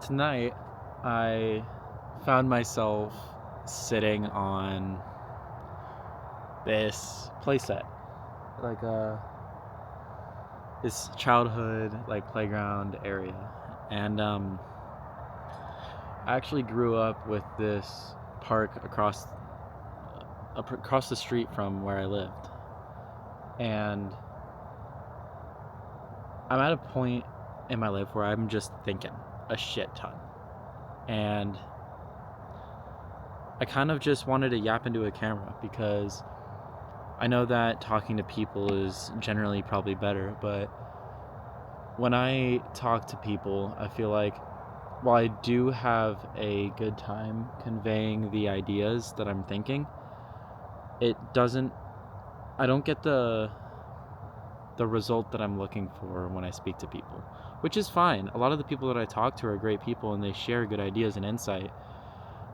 tonight I found myself sitting on this playset, like this childhood like playground area, and I actually grew up with this park across the street from where I lived, and I'm at a point in my life where I'm just thinking a shit ton, and I kind of just wanted to yap into a camera because I know that talking to people is generally probably better, but when I talk to people, I feel like while I do have a good time conveying the ideas that I'm thinking, it doesn't I don't get the result that I'm looking for when I speak to people, which is fine. A lot of the people that I talk to are great people and they share good ideas and insight,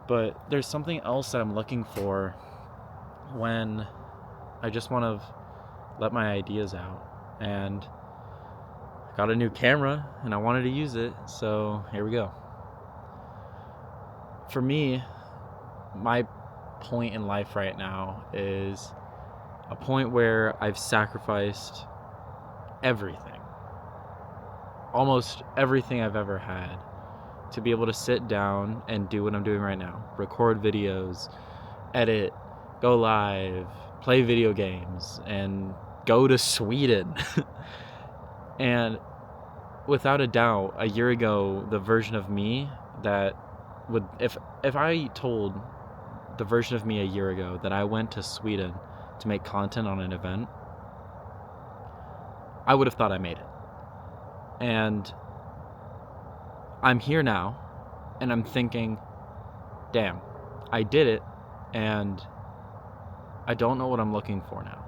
but there's something else that I'm looking for when I just want to let my ideas out. And I got a new camera and I wanted to use it, so here we go. For me, my point in life right now is a point where I've sacrificed everything, almost everything I've ever had, to be able to sit down and do what I'm doing right now. Record videos, edit, go live, play video games, and go to Sweden. And without a doubt, a year ago, the version of me that would, if I told the version of me a year ago that I went to Sweden to make content on an event, I would have thought I made it. And I'm here now, and I'm thinking, damn, I did it, and I don't know what I'm looking for now.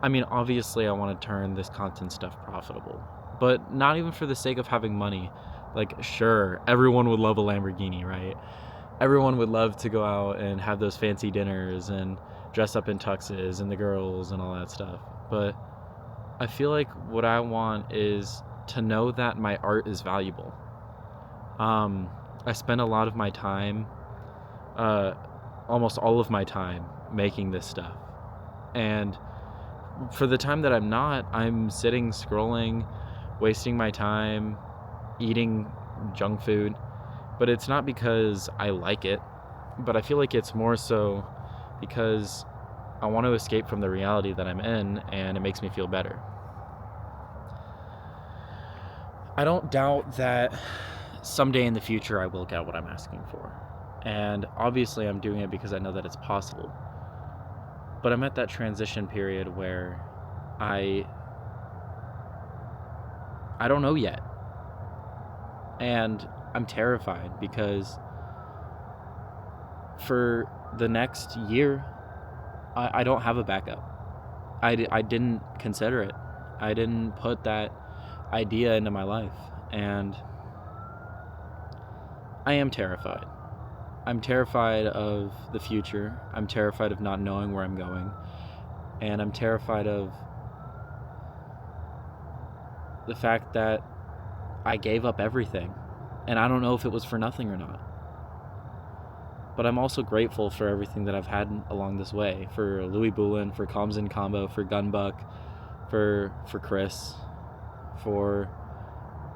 I mean, obviously I want to turn this content stuff profitable, but not even for the sake of having money. Like, sure, everyone would love a Lamborghini, right? Everyone would love to go out and have those fancy dinners and dress up in tuxes and the girls and all that stuff. But I feel like what I want is to know that my art is valuable. I spend a lot of my time, almost all of my time, making this stuff. And for the time that I'm not, I'm sitting, scrolling, wasting my time, eating junk food. But it's not because I like it, but I feel like it's more so because I want to escape from the reality that I'm in, and it makes me feel better. I don't doubt that someday in the future I will get what I'm asking for. And obviously I'm doing it because I know that it's possible. But I'm at that transition period where I don't know yet. And I'm terrified because for the next year, I don't have a backup. I didn't consider it. I didn't put that idea into my life. And I am terrified. I'm terrified of the future. I'm terrified of not knowing where I'm going. And I'm terrified of the fact that I gave up everything. And I don't know if it was for nothing or not. But I'm also grateful for everything that I've had along this way. For Louis Boulin, for Comms and Combo, for Gunbuck, for Chris, for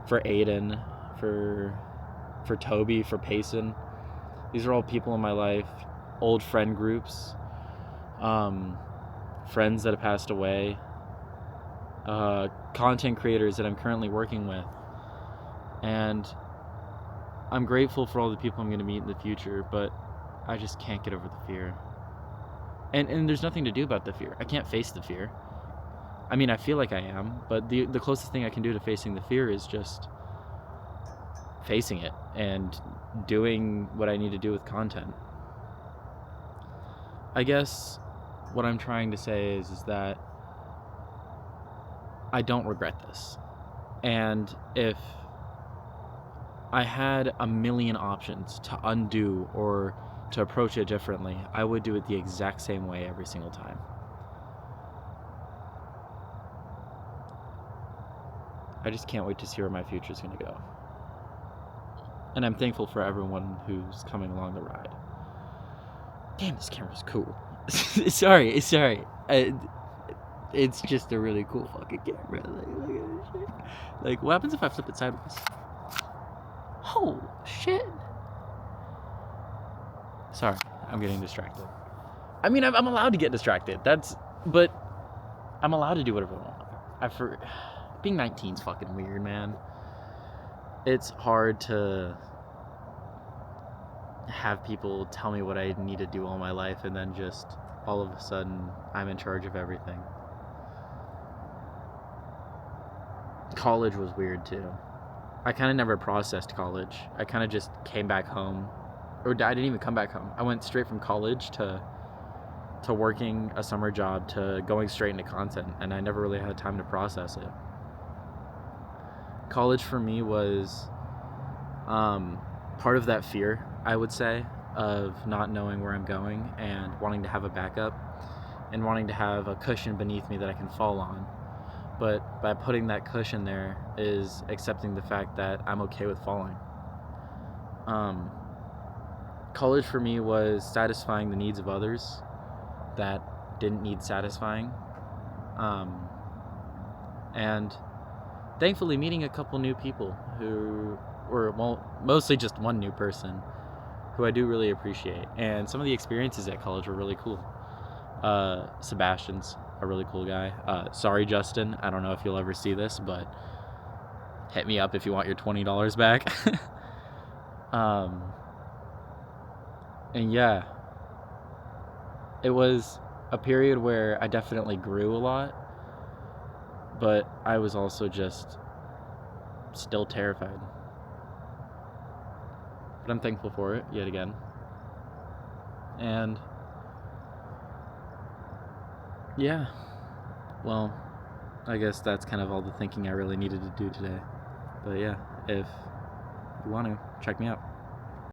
Aiden, for Toby, for Payson. These are all people in my life, old friend groups, friends that have passed away, content creators that I'm currently working with. And I'm grateful for all the people I'm going to meet in the future, but I just can't get over the fear. And there's nothing to do about the fear. I can't face the fear. I mean, I feel like I am, but the closest thing I can do to facing the fear is just facing it and doing what I need to do with content. I guess what I'm trying to say is that I don't regret this. And if I had a million options to undo or to approach it differently, I would do it the exact same way every single time. I just can't wait to see where my future is going to go. And I'm thankful for everyone who's coming along the ride. Damn, this camera's cool. sorry. It's just a really cool fucking camera. Like, look at this shit. Like, what happens if I flip it sideways? Oh, shit. Sorry, I'm getting distracted. I mean, I'm allowed to get distracted. But I'm allowed to do whatever I want. Being 19 is fucking weird, man. It's hard to have people tell me what I need to do all my life, and then just all of a sudden I'm in charge of everything. College was weird too. I kind of never processed college. I kind of just came back home, or I didn't even come back home. I went straight from college to working a summer job to going straight into content, and I never really had time to process it. College for me was part of that fear, I would say, of not knowing where I'm going and wanting to have a backup and wanting to have a cushion beneath me that I can fall on. But by putting that cushion there is accepting the fact that I'm okay with falling. College for me was satisfying the needs of others that didn't need satisfying. And thankfully meeting a couple new people who were, well, mostly just one new person who I do really appreciate. And some of the experiences at college were really cool. Sebastian's a really cool guy. Sorry, Justin. I don't know if you'll ever see this, but hit me up if you want your $20 back. And yeah, it was a period where I definitely grew a lot, but I was also just still terrified. But I'm thankful for it yet again. And yeah, well, I guess that's kind of all the thinking I really needed to do today. But yeah, if you want to, check me out.